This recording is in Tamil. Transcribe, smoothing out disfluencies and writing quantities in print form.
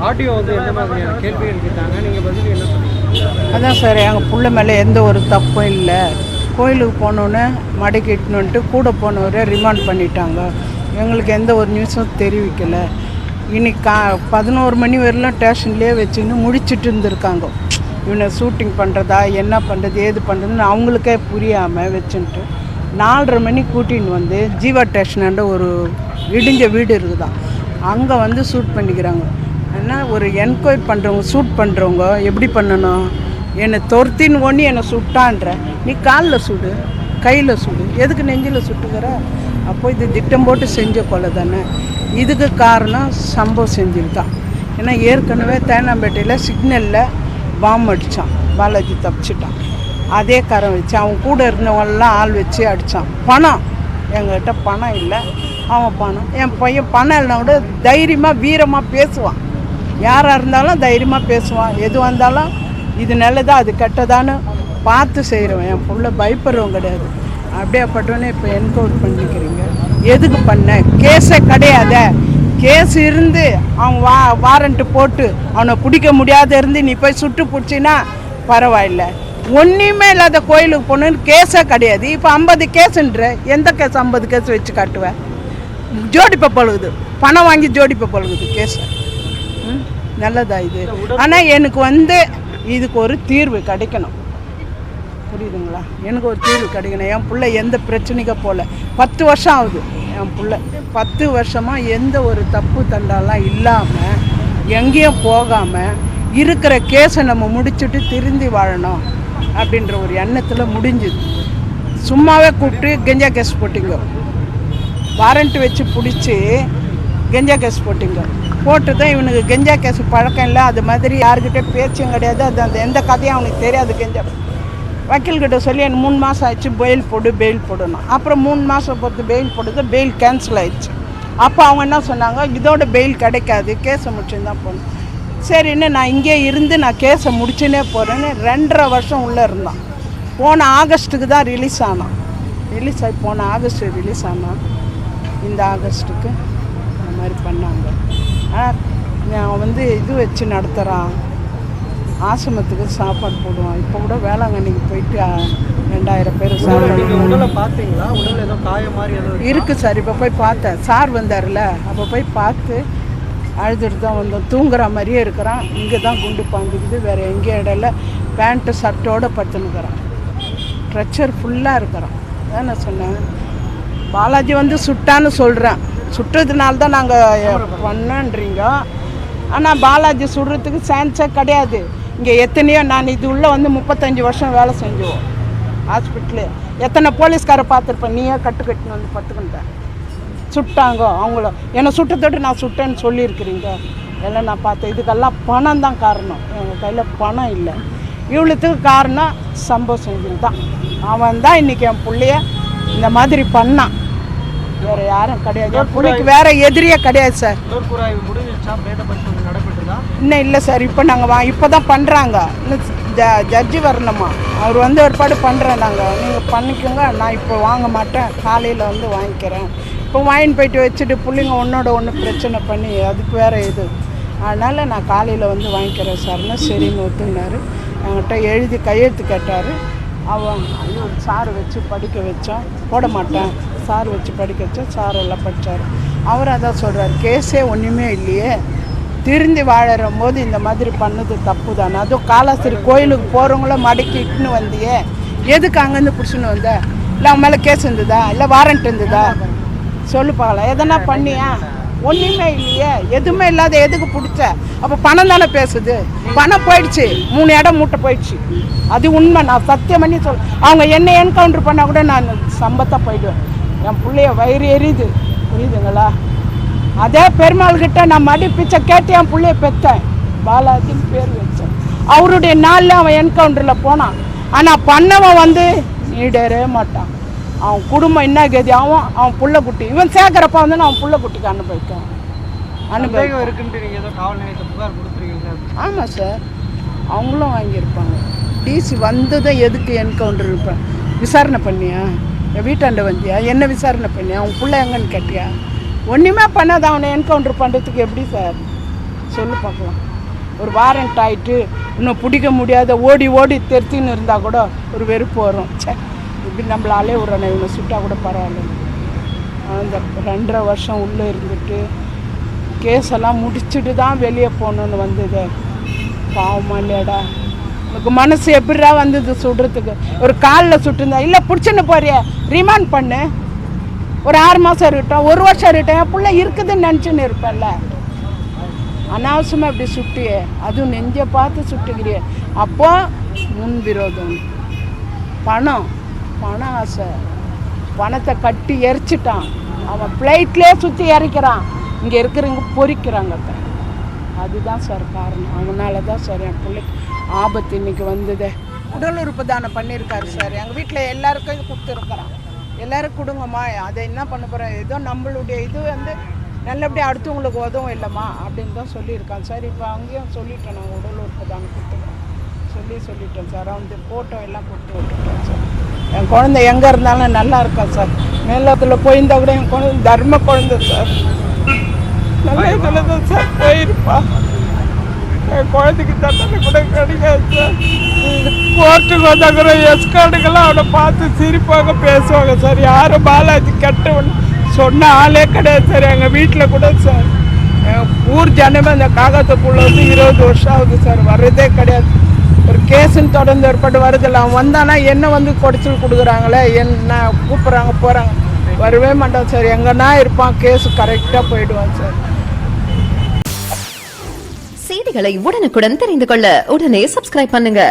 ஆடியோ வந்து என்ன மாதிரியான கேள்விகள் கேட்டாங்க, நீங்கள் பதில் என்ன சொன்னீங்க? அதான் சார், எங்கள் புள்ள மேலே எந்த ஒரு தப்பும் இல்லை. கோயிலுக்கு போனோன்னே மடக்கிட்டுன்ட்டு கூட போனவரை ரிமாண்ட் பண்ணிட்டாங்க. எங்களுக்கு எந்த ஒரு நியூஸும் தெரிவிக்கலை. இன்னைக்கு 11 மணி வரலாம் ஸ்டேஷன்லேயே வச்சுன்னு முடிச்சுட்டு இருந்திருக்காங்க. இவனை ஷூட்டிங் பண்ணுறதா என்ன பண்ணுறது ஏது பண்ணுறதுன்னு அவங்களுக்கே புரியாமல் வச்சுன்ட்டு 4:30 மணி கூட்டின்னு வந்து ஜீவா ஸ்டேஷனாண்ட ஒரு இடிஞ்ச வீடு இருக்குதான், அங்கே வந்து ஷூட் பண்ணிக்கிறாங்க. ஆனால் ஒரு என்கொயரி பண்ணுறவங்க ஷூட் பண்ணுறவங்க எப்படி பண்ணணும்? என்னை தொர்த்தின்னு ஒன்று என்னை சுட்டான்ற, நீ காலில் சுடு கையில் சுடு, எதுக்கு நெஞ்சில் சுட்டுக்கிற? அப்போ இது திட்டம் போட்டு செஞ்ச கொலை தானே. இதுக்கு காரணம் சம்பவம் செஞ்சுருக்கான். ஏன்னா ஏற்கனவே தேனாம்பேட்டையில் சிக்னலில் பாம்பு அடித்தான், பாலாஜி தப்பிச்சிட்டான். அதே காரம் வச்சு அவன் கூட இருந்தவங்கெல்லாம் ஆள் வச்சு அடித்தான். பணம் எங்கள்கிட்ட பணம் இல்லை, அவன் பணம். என் பையன் பணம் இல்லைனா கூட தைரியமாக வீரமாக பேசுவான். யாராக இருந்தாலும் தைரியமாக பேசுவான். எது வந்தாலும் இது நல்லதா அது கெட்டதான்னு பார்த்து செய்கிறவன். என் பிள்ளை பயப்படுறவன் கிடையாது. அப்படியேப்பட்டவனே இப்போ என்கவுண்ட் பண்ணிக்கிறீங்க. எதுக்கு பண்ண? கேஸே கிடையாத. கேஸ் இருந்து அவன் வாரண்ட்டு போட்டு அவனை பிடிக்க முடியாத இருந்து நீ போய் சுட்டு பிடிச்சின்னா பரவாயில்ல. ஒன்றுமே இல்லாத கோயிலுக்கு போகணுன்னு கேஸே கிடையாது. இப்போ 50 கேஸுன்ற, எந்த கேஸ் 50 கேஸ் வச்சு காட்டுவேன்? ஜோடிப்பை பழகுது, பணம் வாங்கி ஜோடிப்பை பழகுது கேஸை. நல்லதா இது? ஆனால் எனக்கு வந்து இதுக்கு ஒரு தீர்வு கிடைக்கணும், புரியுதுங்களா? எனக்கு ஒரு தீர்வு கிடைக்கணும். என் பிள்ளை எந்த பிரச்சனைக்கும் போகல. 10 வருஷம் ஆகுது என் பிள்ளை. 10 வருஷமாக எந்த ஒரு தப்பு தண்டாலாம் இல்லாமல் எங்கேயும் போகாமல் இருக்கிற கேஸை நம்ம முடிச்சுட்டு திருந்தி வாழணும் அப்படின்ற ஒரு எண்ணத்தில் முடிஞ்சுது. சும்மாவே கூப்பிட்டு கெஞ்சா கேஸ் போட்டிங்க, வாரண்ட்டு வச்சு பிடிச்சி கெஞ்சா கேஸ் போட்டிங்க. போட்டு தான் இவனுக்கு கெஞ்சா கேஸ் பழக்கம் இல்லை. அது மாதிரி யாருக்கிட்டே பேச்சும் கிடையாது. அது அந்த எந்த கதையும் அவனுக்கு தெரியாது. கெஞ்சா வக்கீல்கிட்ட சொல்லி எனக்கு 3 மாதம் ஆயிடுச்சு, பெயில் போடு பெயில் போடணும். அப்புறம் 3 மாதம் பொறுத்து பெயில் போடுது, பெயில் கேன்சல் ஆயிடுச்சு. அப்போ அவங்க என்ன சொன்னாங்க, இதோட பெயில் கிடைக்காது, கேஸை முடிச்சுன்னு தான் போகணும். சரின்னு நான் இங்கே இருந்து நான் கேஸை முடிச்சுன்னே போகிறேன்னு 2.5 வருஷம் உள்ளே இருந்தான். போன ஆகஸ்ட்டுக்கு தான் ரிலீஸ் ஆனான். ரிலீஸ் ஆகி போன ஆகஸ்ட்டு ரிலீஸ் ஆனான். இந்த ஆகஸ்ட்டுக்கு அந்த மாதிரி பண்ணாங்க. நான் வந்து இது வச்சு நடத்துகிறான், ஆசிரமத்துக்கு சாப்பாடு போடுவான். இப்போ கூட வேளாங்கண்ணிக்கு போயிட்டு 2000 பேர் சாப்பாடு. உடலை பார்த்தீங்களா? உடல் ஏதோ காயம் மாதிரி இருக்குது சார். இப்போ போய் பார்த்தேன், சார் வந்தார்ல, அப்போ போய் பார்த்து அழுதுட்டு தான் வந்தோம். தூங்குற மாதிரியே இருக்கிறான். இங்கே தான் குண்டு பாந்துக்குது, வேறு எங்கேயும் இடையில பேண்ட்டு ஷர்ட்டோடு படுத்துனுக்கிறான். ஸ்ட்ரெச்சர் ஃபுல்லாக இருக்கிறான். அதான் நான் சொன்னேன், பாலாஜி வந்து சுட்டான்னு சொல்கிறேன். சுட்டுறதுனால தான் நாங்கள் பண்ணன்றீங்க. ஆனால் பாலாஜி சுடுறதுக்கு சான்ஸே கிடையாது. இங்கே எத்தனையோ நான் இது உள்ளே வந்து 35 வருஷம் வேலை செஞ்சுவோம் ஹாஸ்பிட்டலு. எத்தனை போலீஸ்காரை பார்த்துருப்பேன். நீயே கட்டுன்னு வந்து பத்துக்கிட்டேன். சுட்டாங்க அவங்கள. என்னை சுட்டத்தோடு நான் சுட்டேன்னு சொல்லியிருக்கிறீங்க எல்லாம் நான் பார்த்தேன். இதுக்கெல்லாம் பணம் தான் காரணம். எங்கள் கையில் பணம் இல்லை. இவ்வளோத்துக்கு காரணம் சம்பவம் செஞ்சது தான். அவன் தான் இன்றைக்கி என் பிள்ளைய இந்த மாதிரி பண்ணான். வேறு யாரும் கிடையாது. பிள்ளைக்கு வேறு எதிரியே கிடையாது சார். இன்னும் இல்லை சார். இப்போ நாங்கள் இப்போ தான் பண்ணுறாங்க. இன்னும் ஜட்ஜி வரணுமா, அவர் வந்து ஏற்பாடு பண்ணுறேன். நாங்கள் நீங்கள் பண்ணிக்கோங்க, நான் இப்போ வாங்க மாட்டேன், காலையில் வந்து வாங்கிக்கிறேன். இப்போ வாங்கின்னு போயிட்டு வச்சுட்டு பிள்ளைங்க ஒன்றோட ஒன்று பிரச்சனை பண்ணி அதுக்கு வேறு இது. அதனால் நான் காலையில் வந்து வாங்கிக்கிறேன் சார்னா சரின்னு ஒத்துங்கினார். என்கிட்ட எழுதி கையெழுத்து கேட்டார். அவன் சார் வச்சு படிக்க வச்சோம். போட மாட்டேன், சார் வச்சு படிக்க வச்சோம். சார் எல்லாம் படித்தார். அவர் அதான் சொல்கிறார், கேஸே ஒன்றுமே இல்லையே, திருந்தி வாழற போது இந்த மாதிரி பண்ணது தப்பு தானே. அதுவும் காலாஸ்திரி கோயிலுக்கு போகிறவங்கள மடக்கி இட்டுன்னு வந்தியே, எதுக்கு அங்கேருந்து பிடிச்சின்னு வந்த? இல்லை அவன் மேலே கேஸ் இருந்ததா, இல்லை வாரண்ட் இருந்ததா? சொல்லு பார்க்கலாம். எதனா பண்ணியா? ஒன்றுமே இல்லையே, எதுவுமே இல்லாத எதுக்கு பிடிச்ச? அப்போ பணம் தானே பேசுது. பணம் போயிடுச்சு, 3 இடம் மூட்டை போயிடுச்சு. அது உண்மை. நான் சத்தியம் பண்ணி அவங்க என்ன என்கவுண்டர் பண்ணால் கூட நான் சம்பத்தாக போயிடுவேன். என் பிள்ளைய வயிறு எரியுது, புரியுதுங்களா? அதே பெருமாள்கிட்ட நான் மடி பிச்சை கேட்டு என் பிள்ளைய பெற்றேன். பாலாஜின்னு பேர் வச்சேன். அவருடைய நாளில் அவன் என்கவுண்டரில் போனான். ஆனால் பண்ணவன் வந்து நீடரே மாட்டான். அவன் குடும்பம் என்ன கதி ஆகும்? அவன் புள்ள குட்டி இவன் சேர்க்குறப்ப வந்து அவன் புள்ள குட்டிக்கு அனுபவிக்கான். அனுபவம் இருக்குன்ட்டு நீங்கள் ஏதோ காவல் நிலையத்தை புகார் கொடுத்துருக்கீங்க? ஆமாம் சார், அவங்களும் வாங்கியிருப்பாங்க. டிசி வந்ததும் எதுக்கு என்கவுண்டர் இருப்பேன்? விசாரணை பண்ணியா? என் வீட்டாண்ட வந்தியா? என்ன விசாரணை பண்ணியா? அவன் பிள்ளை எங்கன்னு கேட்டியா? ஒன்றுமே பண்ணாத அவனை என்கவுண்டர் பண்ணுறதுக்கு எப்படி சார் சொல்லு பார்க்கலாம். ஒரு வாரண்ட் ஆகிட்டு இன்னும் பிடிக்க முடியாத ஓடி ஓடி தெரித்தின்னு இருந்தால் கூட ஒரு வெறுப்பு வரும். சே இப்படி நம்மளாலே விட்றேன், இவனை சுட்டால் கூட பரவாயில்ல. அந்த 2.5 வருஷம் உள்ளே இருந்துட்டு கேஸெல்லாம் முடிச்சுட்டு தான் வெளியே போகணுன்னு வந்தது. பாவமா இல்லையாடா, உனக்கு மனசு எப்படிடா வந்தது சுடுறதுக்கு? ஒரு காலில் சுட்டுருந்தா இல்லை பிடிச்சின்னு போறிய ரிமாண்ட் பண்ணு, ஒரு 6 மாதம் இருக்கட்டும், 1 வருஷம் இருக்கட்டும், என் பிள்ளை இருக்குதுன்னு நினச்சின்னு இருப்பேன்ல. அனாவசியமாக இப்படி சுட்டியே, அதுவும் நெஞ்சை பார்த்து சுட்டுக்கிறியே. அப்போ முன் விரோதம், பணம் ஆசை, பணத்தை கட்டி எரிச்சிட்டான். அவன் ஃப்ளைட்லேயே சுற்றி இறக்கிறான், இங்கே இருக்கிறவங்க பொறிக்கிறாங்க. அதுதான் சார் காரணம். அவனால தான் சார் என் பிள்ளைக்கு ஆபத்து இன்னைக்கு வந்தது. உடல் உறுப்பு தானம் பண்ணியிருக்காரு சார். எங்கள் வீட்டில் எல்லாருக்கும் கொடுத்துருக்குறான். எல்லோரும் கொடுங்கம்மா, அதை என்ன பண்ண போகிறேன், ஏதோ நம்மளுடைய இது வந்து நல்லபடியாக அடுத்தவங்களுக்கு உதவும் இல்லைம்மா அப்படின்னு தான் சொல்லியிருக்கான் சார். இப்போ அங்கேயும் சொல்லிட்டேன், நாங்கள் உடல் உறுப்பு தானம் கொடுத்துருக்கோம் சொல்லிட்டேன் சார். அவனுக்கு ஃபோட்டோ எல்லாம் கொடுத்து விட்டுட்டேன் சார். என் குழந்தை எங்கே இருந்தாலும் நல்லா இருக்கா சார். மேலத்தில் போயிருந்தா கூட என் குழந்தை தர்ம குழந்தை சார், நல்ல இதில் தான் சார் போயிருப்பா. என் குழந்தைக்கு தண்டனை கூட கிடைக்காது சார். கோர்ட்டுக்கு வந்தாங்கிற எஸ்கார்டுக்கெல்லாம் அவனை பார்த்து சிரிப்பாங்க, பேசுவாங்க சார். யாரும் பாலாஜி கட்டவன் சொன்ன ஆளே கிடையாது சார். எங்கள் வீட்டில் கூட சார் ஊர் ஜனமே அந்த காகத்துக்குள்ளே வந்து 20 வருஷம் ஆகுது சார், வர்றதே கிடையாது. ஒரு கேஸுன்னு தொடர்ந்து ஏற்பாடு வருதில்ல, அவன் வந்தானா என்ன வந்து குடைச்சல் கொடுக்குறாங்களே, என்ன கூப்பிட்றாங்க போகிறாங்க, வரவே மாட்டான் சார். எங்கன்னா இருப்பான், கேஸு கரெக்டாக போயிடுவான் சார். செய்திகளை உடனுக்குடன் தெரிந்து கொள்ள உடனே சப்ஸ்கிரைப் பண்ணுங்க.